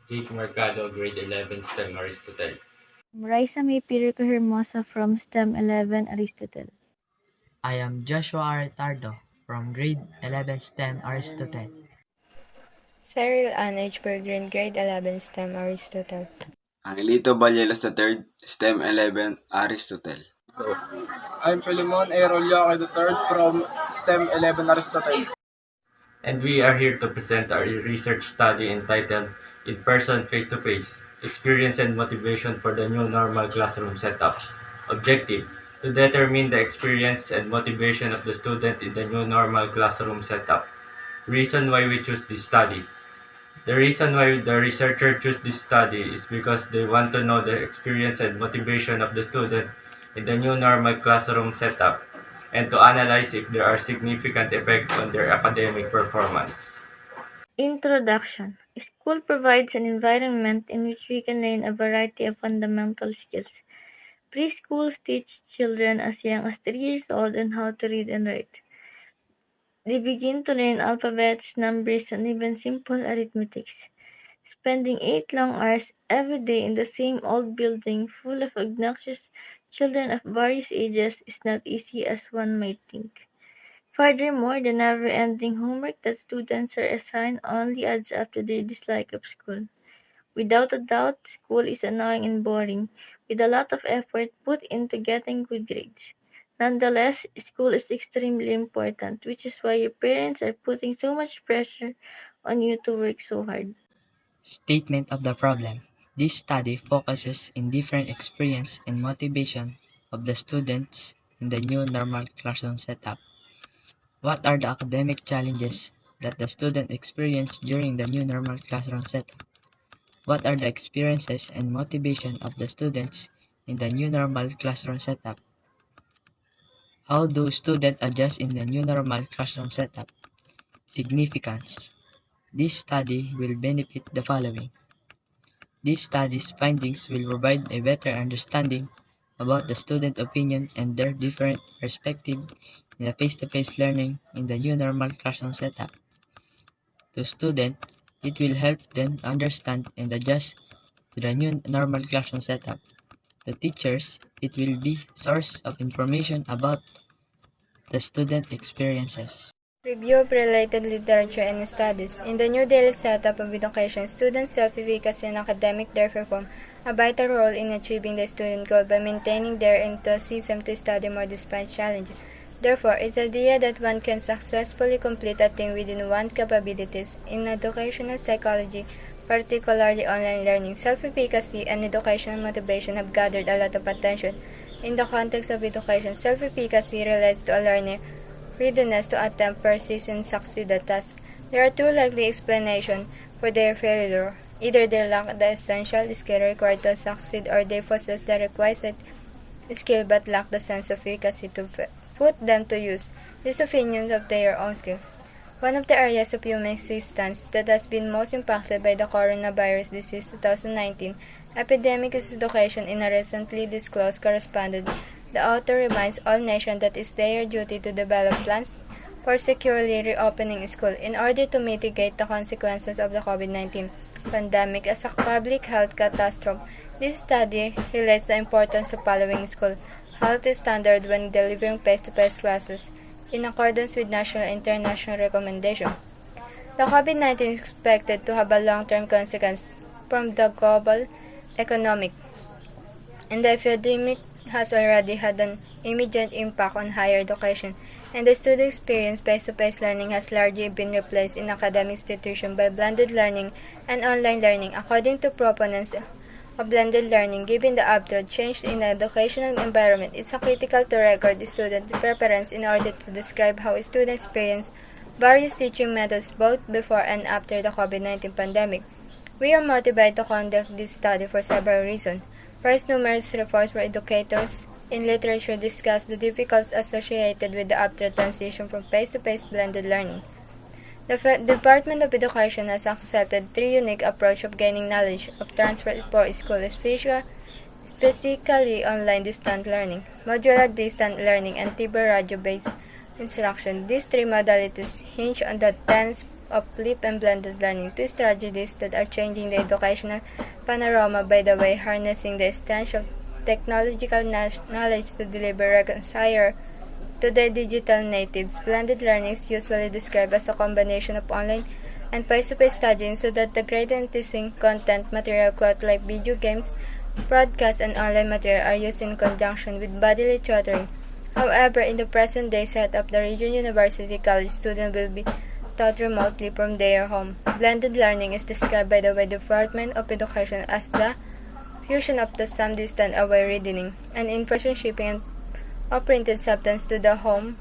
Jake Mercado, grade 11, STEM Aristotle. Raisa May Pirico Hermosa from STEM 11 Aristotle. I am Joshua Retardo from grade 11 STEM Aristotle. Cyril Ann H. Berggren, grade 11, STEM Aristotle. Angelito Ballelos III, STEM 11, Aristotle. I'm Pilimon A. Rolyake III from STEM 11 Aristotle. And we are here to present our research study entitled In Person Face to Face Experience and Motivation for the New Normal Classroom Setup. Objective to determine the experience and motivation of the student in the new normal classroom setup. Reason why we choose this study. The reason why the researcher choose this study is because they want to know the experience and motivation of the student in the new normal classroom setup and to analyze if there are significant effects on their academic performance. Introduction. School provides an environment in which we can learn a variety of fundamental skills. Preschools teach children as young as 3 years old on how to read and write. They begin to learn alphabets, numbers, and even simple arithmetics. Spending 8 long hours every day in the same old building full of obnoxious children of various ages is not easy as one might think. Furthermore, the never-ending homework that students are assigned only adds up to their dislike of school. Without a doubt, school is annoying and boring, with a lot of effort put into getting good grades. Nonetheless, school is extremely important, which is why your parents are putting so much pressure on you to work so hard. Statement of the problem. This study focuses in different experience and motivation of the students in the new normal classroom setup. What are the academic challenges that the student experience during the new normal classroom setup? What are the experiences and motivation of the students in the new normal classroom setup? How do students adjust in the new normal classroom setup? Significance. This study will benefit the following. This study's findings will provide a better understanding about the student opinion and their different perspectives in the face-to-face learning in the new normal classroom setup. To students, it will help them understand and adjust to the new normal classroom setup. To teachers, it will be source of information about the student experiences. Review of related literature and studies. In the new daily setup of education, students' self-efficacy and academic depth perform a vital role in achieving the student goal by maintaining their enthusiasm to study more despite challenges. Therefore, its idea that one can successfully complete a thing within one's capabilities in educational psychology, particularly online learning, self-efficacy, and educational motivation have gathered a lot of attention. In the context of education, self-efficacy relates to a learner readiness to attempt, persist, and succeed the task. There are two likely explanations for their failure. Either they lack the essential skill required to succeed, or they possess the requisite skill but lack the sense of efficacy to put them to use. These opinions of their own skill. One of the areas of human existence that has been most impacted by the coronavirus disease 2019 epidemic is education. In a recently disclosed correspondence, the author reminds all nations that it is their duty to develop plans for securely reopening school in order to mitigate the consequences of the COVID-19 pandemic as a public health catastrophe. This study relates the importance of following school health standards when delivering face-to-face classes in accordance with national and international recommendations. The COVID-19 is expected to have a long-term consequence from the global economic, and the epidemic has already had an immediate impact on higher education, and the student experience face-to-face learning has largely been replaced in academic institutions by blended learning and online learning. According to proponents of blended learning, given the abrupt change in the educational environment, it's critical to record the student preference in order to describe how students experience various teaching methods both before and after the COVID-19 pandemic. We are motivated to conduct this study for several reasons. First, numerous reports from educators in literature discuss the difficulties associated with the abrupt transition from face-to-face blended learning. The Department of Education has accepted three unique approaches of gaining knowledge of transfer for school, specifically online distant learning, modular distant learning, and TV radio-based instruction. These three modalities hinge on the tense of flip and blended learning, two strategies that are changing the educational panorama by the way harnessing the strength of technological knowledge to deliver reconcile to their digital natives. Blended learning is usually described as a combination of online and face-to-face studying so that the grade and teaching content material cloth like video games, broadcasts, and online material are used in conjunction with bodily tutoring. However, in the present day setup, the Region University College student will be taught remotely from their home. Blended learning is described by the way Department of Education as the fusion of the some distant away reading and information shipping of printed substance to the home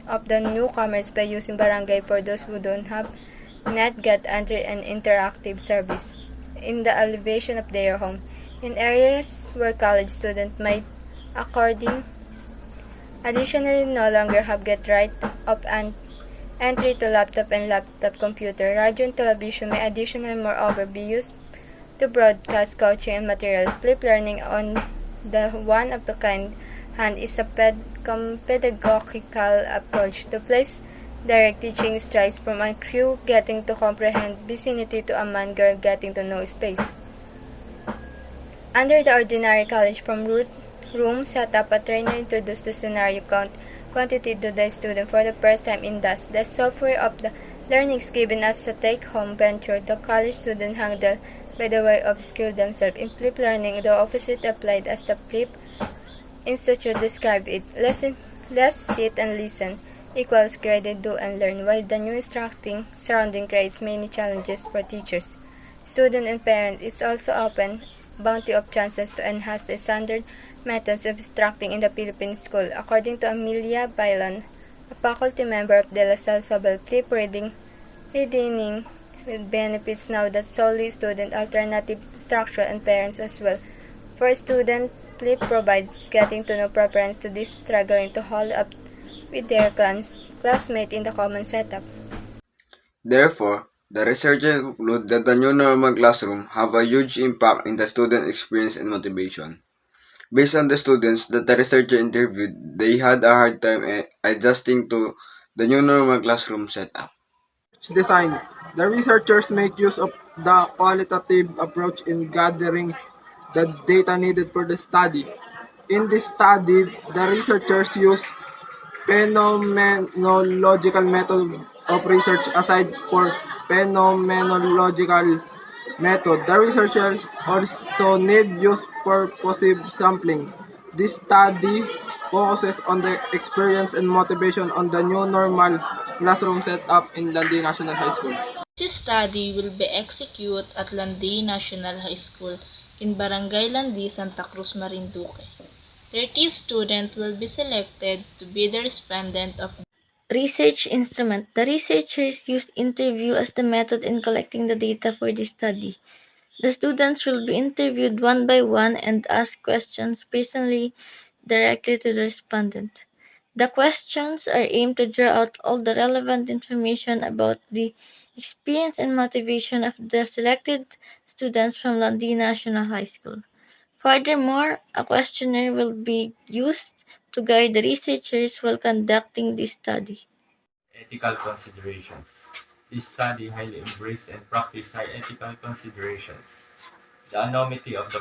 of the newcomers by using barangay for those who don't have net get entry and interactive service in the elevation of their home. In areas where college students might according additionally no longer have get right of an entry to laptop and laptop computer, radio and television may additionally moreover be used to broadcast coaching and material. Flip learning on the one of the kind hand is a pedagogical approach to place direct teaching strides from a crew getting to comprehend vicinity to a man girl getting to know space. Under the ordinary college from room setup, a trainer introduced the scenario quantity to the student for the first time in thus the software of the learnings given as a take-home venture. The college student handled by the way of skill themselves. In flip learning, the opposite applied as the flip institute described it. Let's sit and listen equals graded do and learn, while the new instructing surrounding creates many challenges for teachers, students, and parents. It's also open bounty of chances to enhance the standard methods of instructing in the Philippine school. According to Amelia Bailon, a faculty member of De La Salle Sobel, flip reading with benefits now that solely student alternative structure and parents as well. For a student, flip provides getting to know preference to this struggling to hold up with their classmate in the common setup. Therefore, the researchers conclude that the new normal classroom have a huge impact in the student experience and motivation. Based on the students that the researcher interviewed, they had a hard time adjusting to the new normal classroom setup. Design. The researchers make use of the qualitative approach in gathering the data needed for the study. In this study, the researchers use phenomenological method of research aside for phenomenological method. The researchers also need use purposive sampling. This study focuses on the experience and motivation on the new normal classroom setup in Landi National High School. This study will be executed at Landi National High School in Barangay Landi, Santa Cruz, Marinduque. 30 students will be selected to be the respondent of Research instrument. The researchers used interview as the method in collecting the data for this study. The students will be interviewed one by one and asked questions personally directly to the respondent. The questions are aimed to draw out all the relevant information about the experience and motivation of the selected students from Landi National High School. Furthermore, a questionnaire will be used to guide the researchers while conducting this study. Ethical considerations. This study highly embraced and practiced high ethical considerations. The anonymity of the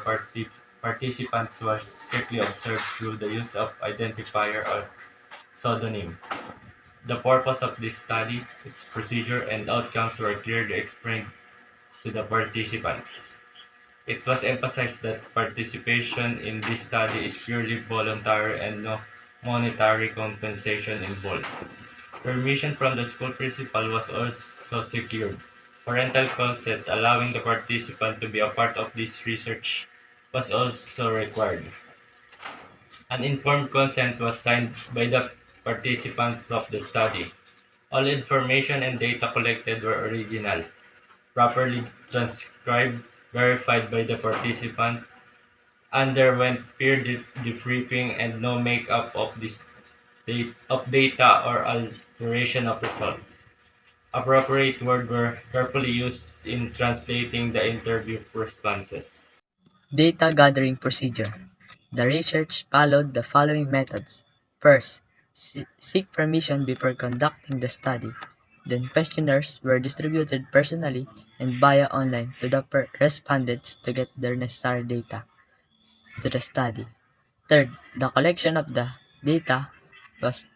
participants was strictly observed through the use of identifier or pseudonym. The purpose of this study, its procedure, and outcomes were clearly explained to the participants. It was emphasized that participation in this study is purely voluntary and no monetary compensation involved. Permission from the school principal was also secured. Parental consent allowing the participant to be a part of this research was also required. An informed consent was signed by the participants of the study. All information and data collected were original, properly transcribed, verified by the participant, underwent peer debriefing, and no makeup of this of data or alteration of results. Appropriate words were carefully used in translating the interview responses. Data gathering procedure. The research followed the following methods. First, seek permission before conducting the study. Then questionnaires were distributed personally and via online to the respondents to get their necessary data to the study. Third, the collection of the data was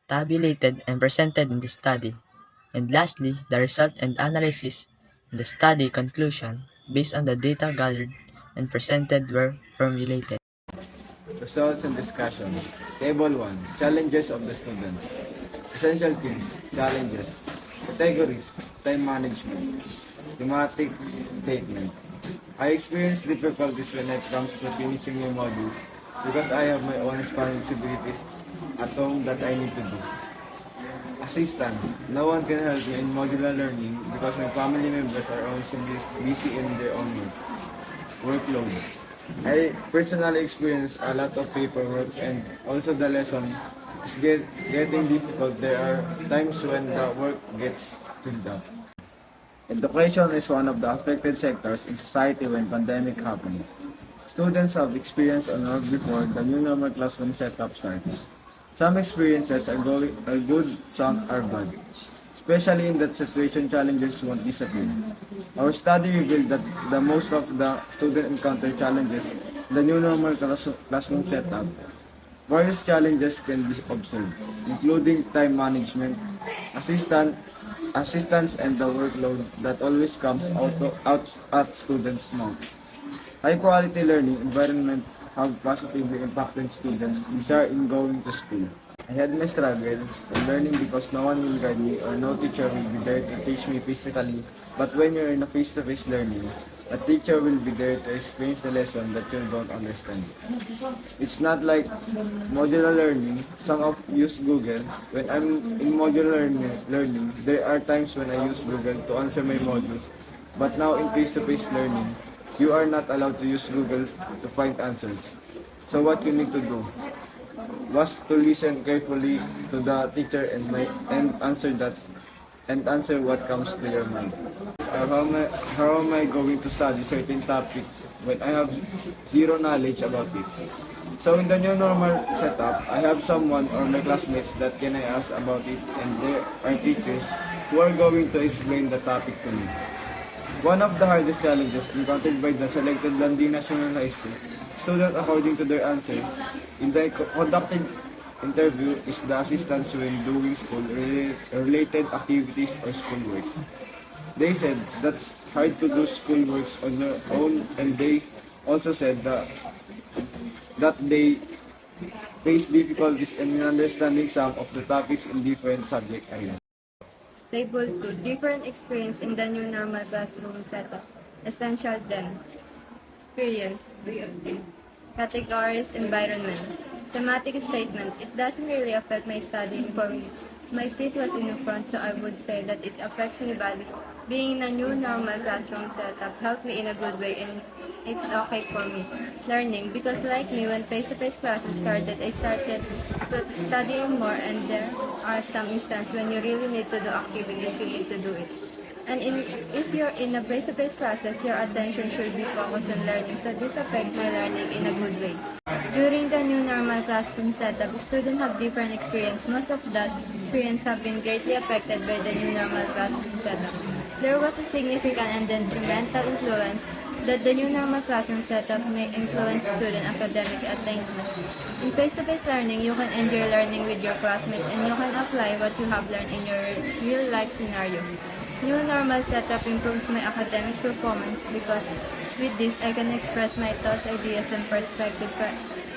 tabulated and presented in the study. And lastly, the result and analysis and the study conclusion based on the data gathered and presented were formulated. Results and discussion. Table 1. Challenges of the students. Essential themes. Challenges. Categories. Time management. Thematic statement. I experience difficulties when it comes to finishing my modules because I have my own responsibilities at home that I need to do. Assistance. No one can help me in modular learning because my family members are also busy in their own workload. I personally experience a lot of paperwork and also the lesson is getting difficult. There are times when the work gets filled up. Education is one of the affected sectors in society when pandemic happens. Students have experienced on work before the new normal classroom setup starts. Some experiences are good, some are bad. Especially in that situation, challenges won't disappear. Our study revealed that the most of the students encounter challenges in the new normal classroom setup. Various challenges can be observed, including time management, assistant, assistance, and the workload that always comes out at students' mouth. High-quality learning environment have positively impacted students' desire in going to school. I had my struggles in learning because no one will guide me or no teacher will be there to teach me physically. But when you're in a face-to-face learning, a teacher will be there to explain the lesson that you don't understand. It's not like modular learning. Some of use Google. When I'm in modular learning, there are times when I use Google to answer my modules. But now in face-to-face learning, you are not allowed to use Google to find answers. So what you need to do was to listen carefully to the teacher and answer that and answer what comes to your mind. How am I going to study certain topic when I have zero knowledge about it? So in the new normal setup, I have someone or my classmates that can I ask about it, and there are teachers who are going to explain the topic to me. One of the hardest challenges encountered by the selected Landi National High School students according to their answers in the conducted interview is the assistance when doing school-related activities or schoolworks. They said that's hard to do schoolworks on your own, and they also said that they face difficulties in understanding some of the topics in different subject areas. Label 2. Different experience in the new normal classroom setup. Essential then. Experience. Categories, environment. Thematic statement. It doesn't really affect my studying for me. My seat was in the front, so I would say that it affects me badly. Being in a new normal classroom setup helped me in a good way, and it's okay for me. Learning, because like me, when face-to-face classes started, I started studying more, and there are some instances when you really need to do activities, you need to do it. If you're in a face-to-face classes, your attention should be focused on learning, so this affects my learning in a good way. During the new normal classroom setup, students have different experience. Most of that experience have been greatly affected by the new normal classroom setup. There was a significant and detrimental influence that the new normal classroom setup may influence student academic attainment. In face-to-face learning, you can enjoy learning with your classmates and you can apply what you have learned in your real-life scenario. New normal setup improves my academic performance because with this, I can express my thoughts, ideas, and perspectives,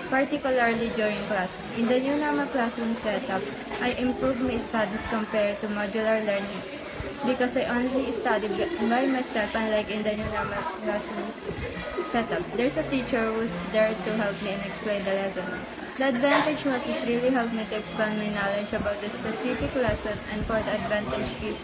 particularly during class. In the new normal classroom setup, I improve my studies compared to modular learning because I only study by myself, unlike in the new normal classroom setup. There's a teacher who's there to help me and explain the lesson. The advantage was it really helped me to expand my knowledge about the specific lesson, and for the advantage is,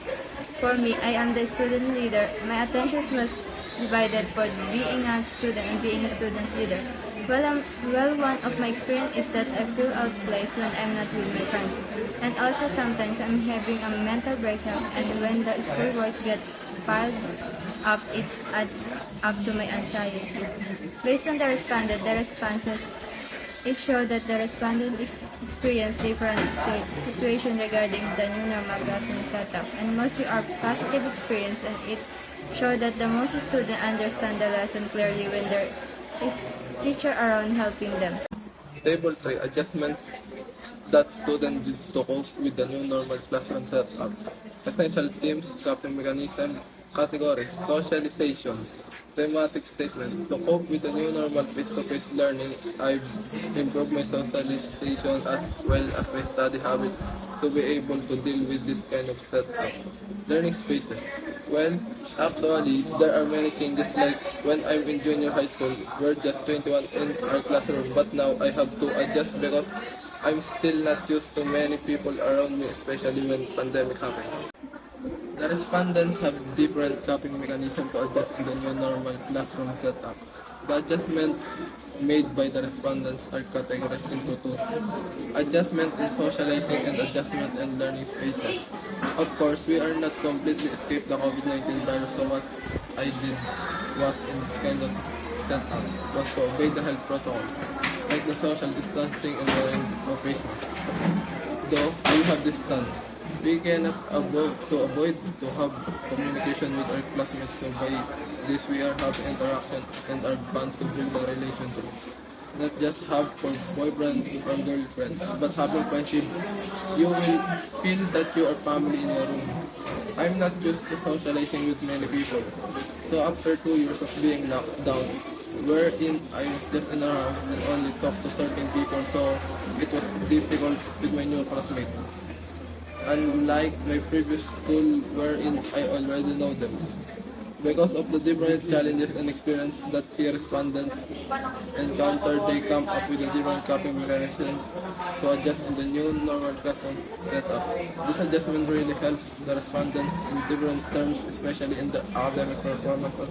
for me, I am the student leader. My attention was divided for being a student and being a student leader. One of my experience is that I feel out of place when I'm not with my friends. And also sometimes I'm having a mental breakdown, and when the schoolwork gets piled up, it adds up to my anxiety. Based on the responses It showed that the respondents experienced different situations regarding the new normal classroom setup, and mostly are positive experience, and it showed that the most students understand the lesson clearly when there is teacher around helping them. Table 3 adjustments that students did to cope with the new normal classroom setup. Essential themes, coping mechanism, categories, socialization, thematic statement. To cope with the new normal face-to-face learning, I've improved my socialization as well as my study habits to be able to deal with this kind of setup. Learning spaces. Well, actually, there are many changes like when I'm in junior high school, we're just 21 in our classroom, but now I have to adjust because I'm still not used to many people around me, especially when pandemic happened. The respondents have different coping mechanisms to adjust in the new normal classroom setup. The adjustment made by the respondents are categorized into two: adjustment in socializing and adjustment in learning spaces. Of course, we are not completely escape the COVID-19 virus, so what I did was in this kind of setup was to obey the health protocol, like the social distancing and wearing of face mask. Though we have distance, we cannot avoid to have communication with our classmates. So by this, we are having interaction and are bound to build a relationship. Not just have for boyfriend or girlfriend, but having friendship. You will feel that you are family in your room. I'm not used to socializing with many people. So after 2 years of being locked down, wherein I was just in a house and only talked to certain people, so it was difficult with my new classmates. Unlike my previous school wherein I already know them. Because of the different challenges and experience that the respondents encountered, they come up with a different coping mechanism to adjust in the new normal classroom setup. This adjustment really helps the respondents in different terms, especially in the academic performance of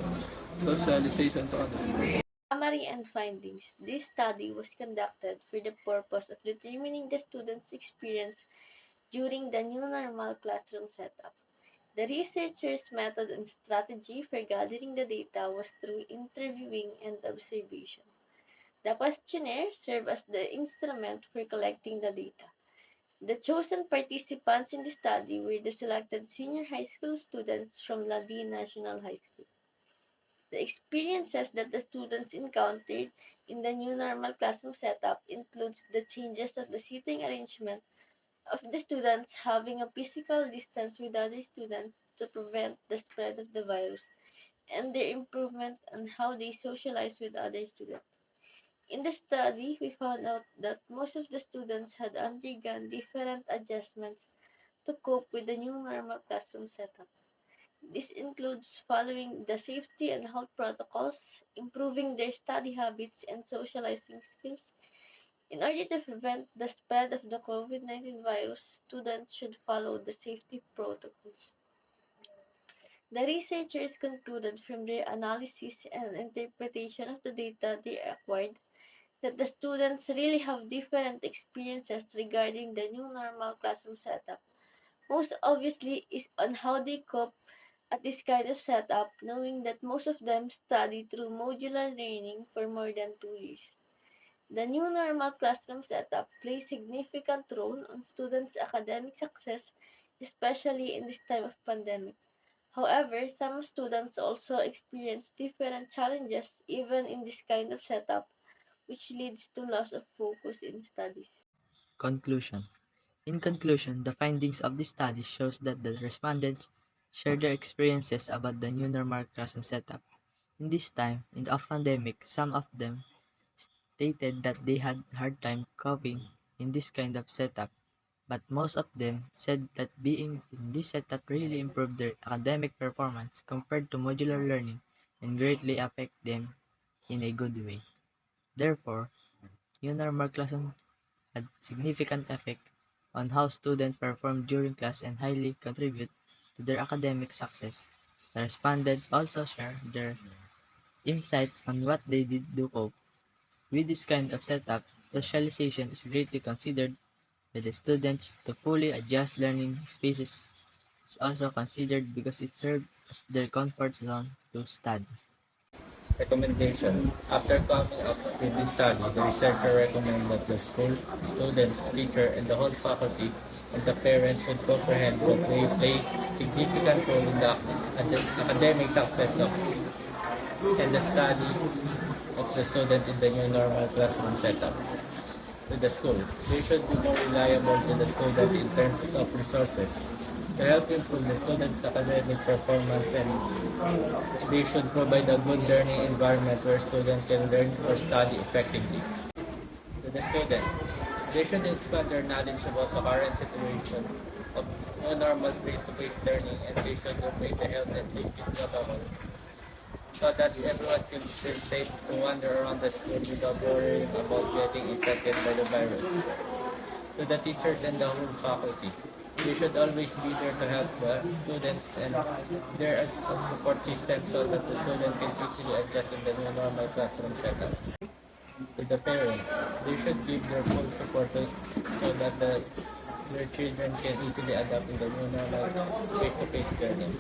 socialization to others. Summary and findings. This study was conducted for the purpose of determining the students' experience during the new normal classroom setup. The researchers' method and strategy for gathering the data was through interviewing and observation. The questionnaire served as the instrument for collecting the data. The chosen participants in the study were the selected senior high school students from Ladi National High School. The experiences that the students encountered in the new normal classroom setup includes the changes of the seating arrangement of the students having a physical distance with other students to prevent the spread of the virus, and their improvement on how they socialize with other students. In the study, we found out that most of the students had undergone different adjustments to cope with the new normal classroom setup. This includes following the safety and health protocols, improving their study habits and socializing skills. In order to prevent the spread of the COVID-19 virus, students should follow the safety protocols. The researchers concluded from their analysis and interpretation of the data they acquired that the students really have different experiences regarding the new normal classroom setup. Most obviously is on how they cope at this kind of setup, knowing that most of them study through modular learning for more than 2 years. The new normal classroom setup plays significant role on students' academic success, especially in this time of pandemic. However, some students also experience different challenges even in this kind of setup, which leads to loss of focus in studies. Conclusion. In conclusion, the findings of this study shows that the respondents shared their experiences about the new normal classroom setup. In this time in the pandemic, some of them stated that they had hard time coping in this kind of setup, but most of them said that being in this setup really improved their academic performance compared to modular learning and greatly affect them in a good way. Therefore, new normal classroom had significant effect on how students perform during class and highly contribute to their academic success. The respondents also share their insight on what they did to cope. With this kind of setup, socialization is greatly considered by the students to fully adjust learning spaces is also considered because it serves as their comfort zone to study. Recommendation. After coming up with this study, the researcher recommends that the school, student, teacher, and the whole faculty and the parents should comprehend that they play significant role in the academic success of and the study of the student in the new normal classroom setup. With the school, they should be more reliable to the student in terms of resources to help improve the student's academic performance, and they should provide a good learning environment where students can learn or study effectively. To the student, they should expand their knowledge about the current situation of no normal face-to-face learning, and they should obey the health and safety protocol so that everyone can feel safe to wander around the school without worrying about getting infected by the virus. To the teachers and the whole faculty, they should always be there to help the students, and there is a support system so that the student can easily adjust in the new normal classroom setup. To the parents, they should give their full support so that their children can easily adapt in the new normal face-to-face learning.